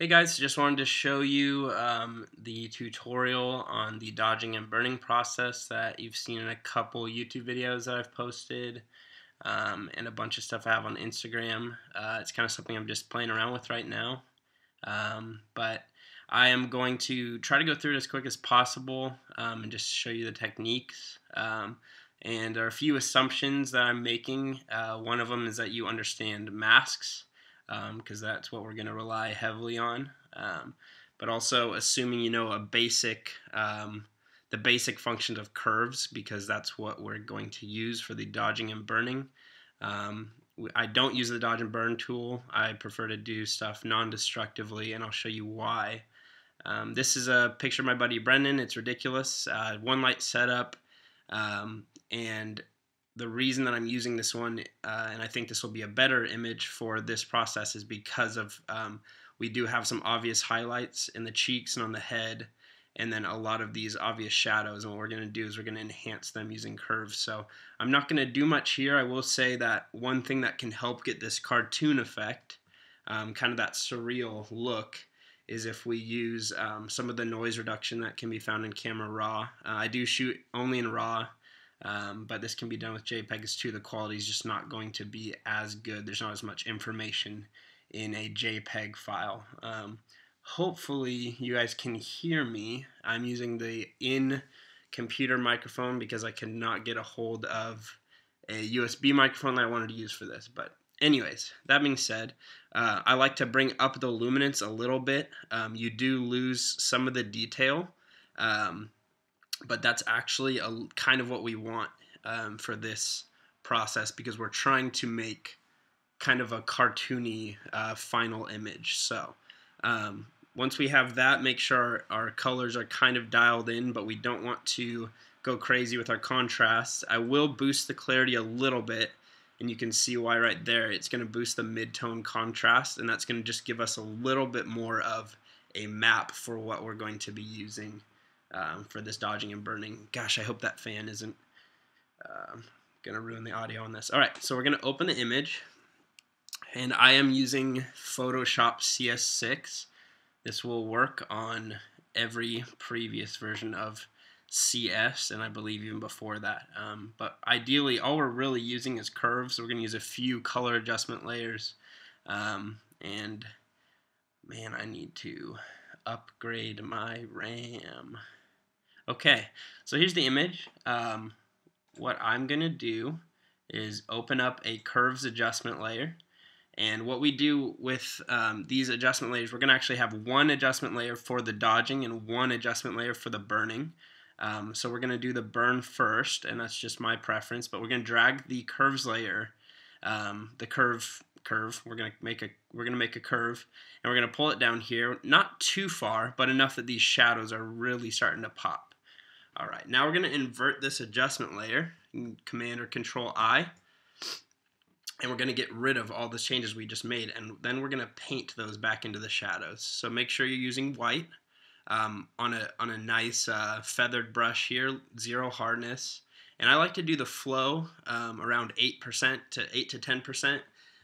Hey guys, just wanted to show you the tutorial on the dodging and burning process that you've seen in a couple YouTube videos that I've posted and a bunch of stuff I have on Instagram. It's kind of something I'm just playing around with right now. But I am going to try to go through it as quick as possible and just show you the techniques. And there are a few assumptions that I'm making. One of them is that you understand masks, because that's what we're going to rely heavily on. But also assuming you know the basic functions of curves, because that's what we're going to use for the dodging and burning. I don't use the dodge and burn tool. I prefer to do stuff non-destructively, and I'll show you why. This is a picture of my buddy Brendan. It's ridiculous. One light setup, and the reason that I'm using this one, and I think this will be a better image for this process, is because of we do have some obvious highlights in the cheeks and on the head, and then a lot of these obvious shadows, and what we're going to do is we're going to enhance them using curves. So I'm not going to do much here. I will say that one thing that can help get this cartoon effect, kind of that surreal look, is if we use some of the noise reduction that can be found in Camera Raw. I do shoot only in RAW, but this can be done with JPEGs too. The quality is just not going to be as good. There's not as much information in a JPEG file. Hopefully you guys can hear me. I'm using the in-computer microphone because I cannot get a hold of a USB microphone that I wanted to use for this. But anyways, that being said, I like to bring up the luminance a little bit. You do lose some of the detail, but that's actually kind of what we want for this process, because we're trying to make kind of a cartoony final image. So once we have that, make sure our colors are kind of dialed in, but we don't want to go crazy with our contrasts. I will boost the clarity a little bit, and you can see why right there. It's going to boost the mid-tone contrast, and that's going to just give us a little bit more of a map for what we're going to be using for this dodging and burning. Gosh, I hope that fan isn't going to ruin the audio on this. Alright, so we're going to open the image, and I am using Photoshop CS6. This will work on every previous version of CS, and I believe even before that. But ideally, all we're really using is curves. So we're going to use a few color adjustment layers. And man, I need to upgrade my RAM. Okay, so here's the image. What I'm going to do is open up a curves adjustment layer. And what we do with these adjustment layers, we're going to actually have one adjustment layer for the dodging and one adjustment layer for the burning. So we're going to do the burn first, and that's just my preference. But we're going to drag the curves layer, the curve. We're going to make a curve, and we're going to pull it down here, not too far, but enough that these shadows are really starting to pop. All right, now we're going to invert this adjustment layer. Command or Control I. And we're going to get rid of all the changes we just made, and then we're going to paint those back into the shadows. So make sure you're using white on a nice feathered brush here, 0 hardness. And I like to do the flow around 8% to 8 to 10%,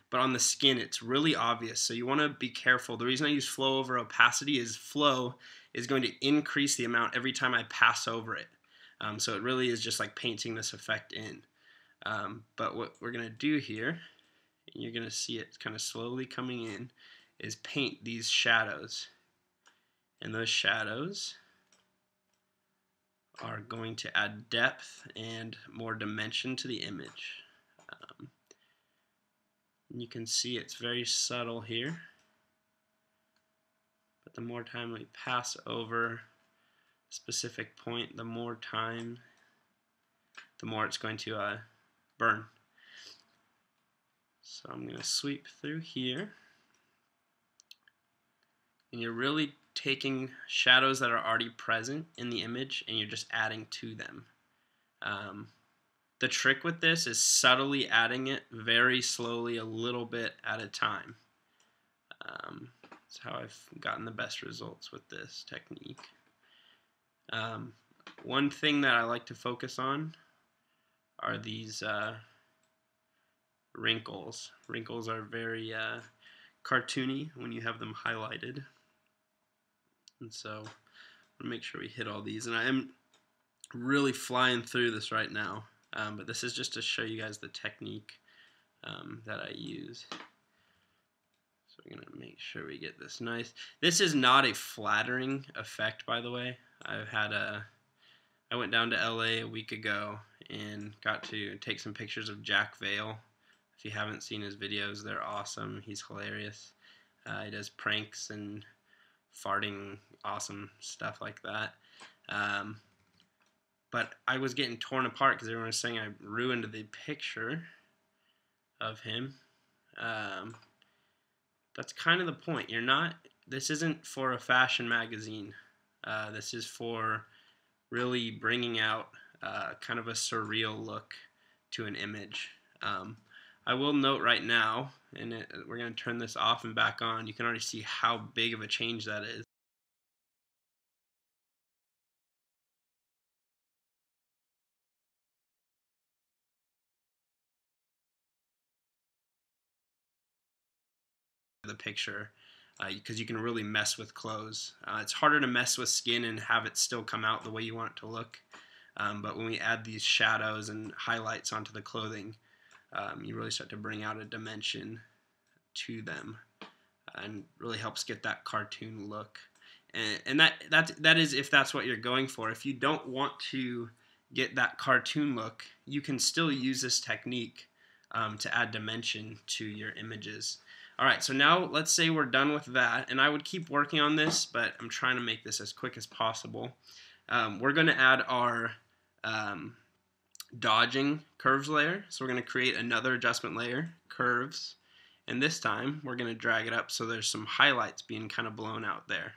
but on the skin it's really obvious, so you want to be careful. The reason I use flow over opacity is flow is going to increase the amount every time I pass over it. So it really is just like painting this effect in. But what we're going to do here, and you're going to see it kind of slowly coming in, is paint these shadows. And those shadows are going to add depth and more dimension to the image. And you can see it's very subtle here. But the more time we pass over a specific point, the more time, the more it's going to burn. So I'm going to sweep through here, and you're really taking shadows that are already present in the image and you're just adding to them. The trick with this is subtly adding it very slowly, a little bit at a time. That's how I've gotten the best results with this technique. One thing that I like to focus on are these wrinkles. Wrinkles are very cartoony when you have them highlighted. And so I'm gonna make sure we hit all these. And I am really flying through this right now, but this is just to show you guys the technique that I use. So we're gonna make sure we get this nice. This is not a flattering effect, by the way. I went down to LA a week ago and got to take some pictures of Jack Vale. If you haven't seen his videos, they're awesome. He's hilarious. He does pranks and farting, awesome stuff like that. But I was getting torn apart because everyone was saying I ruined the picture of him. That's kind of the point. This isn't for a fashion magazine. This is for really bringing out kind of a surreal look to an image. I will note right now, and we're going to turn this off and back on, you can already see how big of a change that is. The picture, because you can really mess with clothes. It's harder to mess with skin and have it still come out the way you want it to look. But when we add these shadows and highlights onto the clothing, you really start to bring out a dimension to them, and really helps get that cartoon look. And that is if that's what you're going for. If you don't want to get that cartoon look, you can still use this technique to add dimension to your images. Alright, so now let's say we're done with that, and I would keep working on this, but I'm trying to make this as quick as possible. We're going to add our dodging curves layer, so we're going to create another adjustment layer, curves, and this time we're going to drag it up so there's some highlights being kind of blown out there.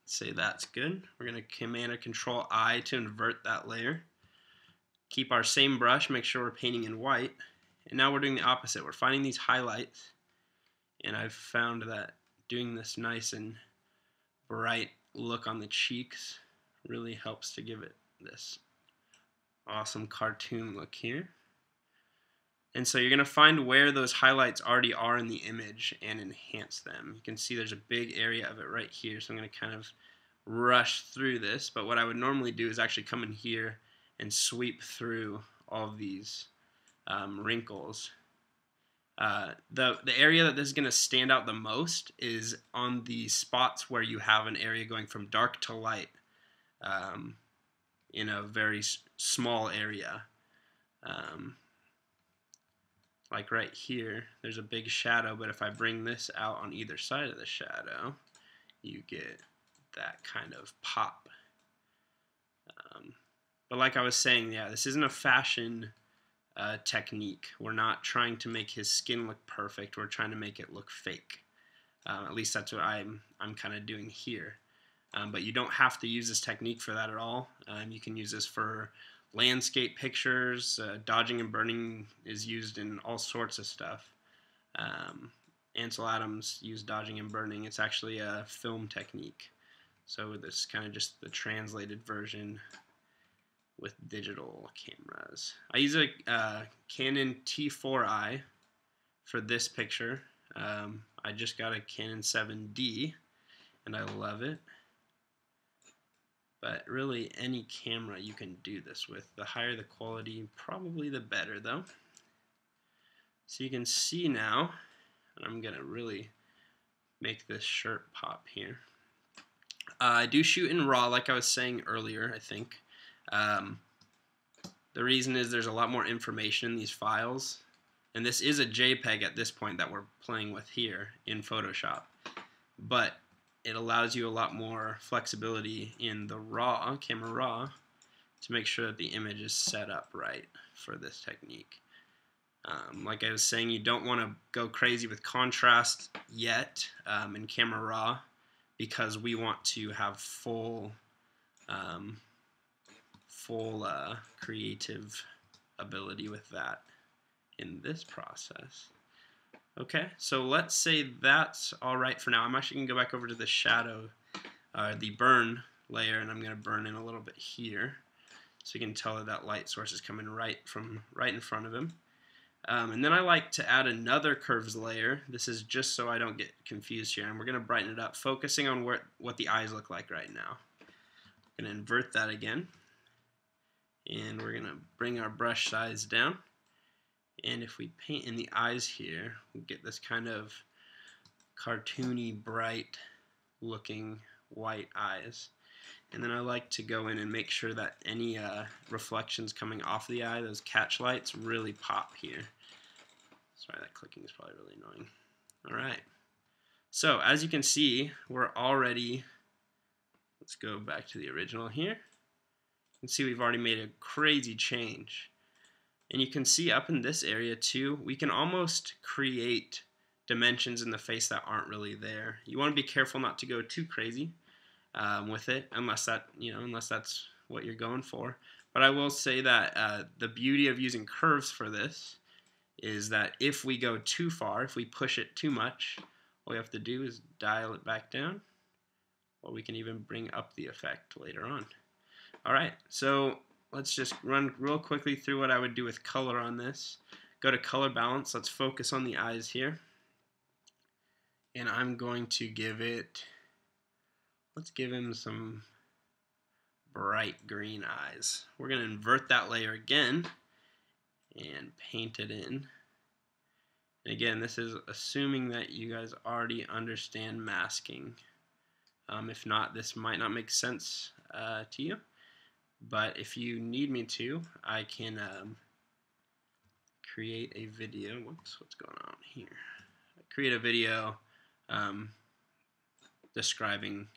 Let's say that's good. We're going to Command or Control I to invert that layer. Keep our same brush, make sure we're painting in white, and now we're doing the opposite. We're finding these highlights, and I've found that doing this nice and bright look on the cheeks really helps to give it this awesome cartoon look here. And so you're going to find where those highlights already are in the image and enhance them. You can see there's a big area of it right here, so I'm going to kind of rush through this, but what I would normally do is actually come in here and sweep through all of these wrinkles. The area that this is going to stand out the most is on the spots where you have an area going from dark to light in a very small area. Like right here, there's a big shadow, but if I bring this out on either side of the shadow, you get that kind of pop. But like I was saying, yeah, this isn't a fashion technique. We're not trying to make his skin look perfect. We're trying to make it look fake. At least that's what I'm kind of doing here. But you don't have to use this technique for that at all. You can use this for landscape pictures. Dodging and burning is used in all sorts of stuff. Ansel Adams used dodging and burning. It's actually a film technique. So this is kind of just the translated version with digital cameras. I use a Canon T4i for this picture. I just got a Canon 7D and I love it. But really any camera you can do this with. The higher the quality, probably the better though. So you can see now, and I'm going to really make this shirt pop here. I do shoot in RAW like I was saying earlier, I think. The reason is there's a lot more information in these files, and this is a JPEG at this point that we're playing with here in Photoshop, but it allows you a lot more flexibility in the RAW, camera RAW, to make sure that the image is set up right for this technique. Like I was saying, you don't want to go crazy with contrast yet in camera RAW, because we want to have full creative ability with that in this process. Okay, so let's say that's all right for now. I'm actually going to go back over to the shadow, the burn layer, and I'm going to burn in a little bit here, so you can tell that that light source is coming right in front of him. And then I like to add another curves layer. This is just so I don't get confused here. And we're going to brighten it up, focusing on what the eyes look like right now. I'm going to invert that again. And we're going to bring our brush size down. And if we paint in the eyes here, we get this kind of cartoony, bright looking white eyes. And then I like to go in and make sure that any reflections coming off the eye, those catch lights, really pop here. Sorry, that clicking is probably really annoying. Alright, so as you can see, we're already, let's go back to the original here. You can see we've already made a crazy change. And you can see up in this area too, we can almost create dimensions in the face that aren't really there. You want to be careful not to go too crazy with it, unless that's what you're going for. But I will say that the beauty of using curves for this is that if we go too far, if we push it too much, all we have to do is dial it back down, or we can even bring up the effect later on. Alright, so let's just run real quickly through what I would do with color on this. Go to color balance, let's focus on the eyes here. And I'm going to give it, let's give him some bright green eyes. We're going to invert that layer again and paint it in. And again, this is assuming that you guys already understand masking. If not, this might not make sense to you. But if you need me to, I can create a video. Whoops, what's going on here? Create a video describing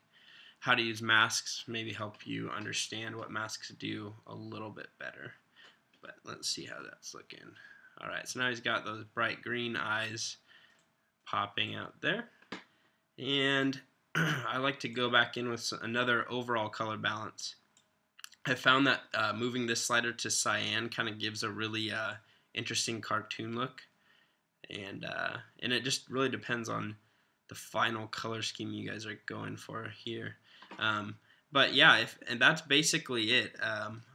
how to use masks, maybe help you understand what masks do a little bit better. But let's see how that's looking. Alright, so now he's got those bright green eyes popping out there. And I like to go back in with another overall color balance. I found that moving this slider to cyan kind of gives a really interesting cartoon look. And it just really depends on the final color scheme you guys are going for here. But yeah, and that's basically it.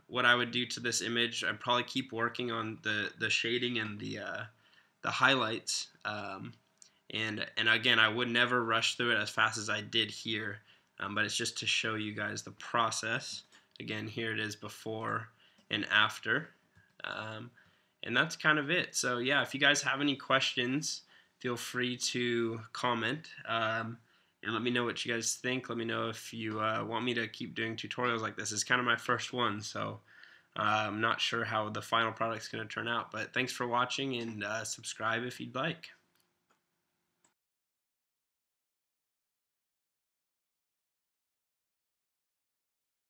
What I would do to this image, I'd probably keep working on the shading and the highlights. And again, I would never rush through it as fast as I did here. But it's just to show you guys the process. Again, here it is before and after. And that's kind of it. So yeah, if you guys have any questions, feel free to comment and let me know what you guys think. Let me know if you want me to keep doing tutorials like this. It's kind of my first one, so I'm not sure how the final product's going to turn out. But thanks for watching, and subscribe if you'd like.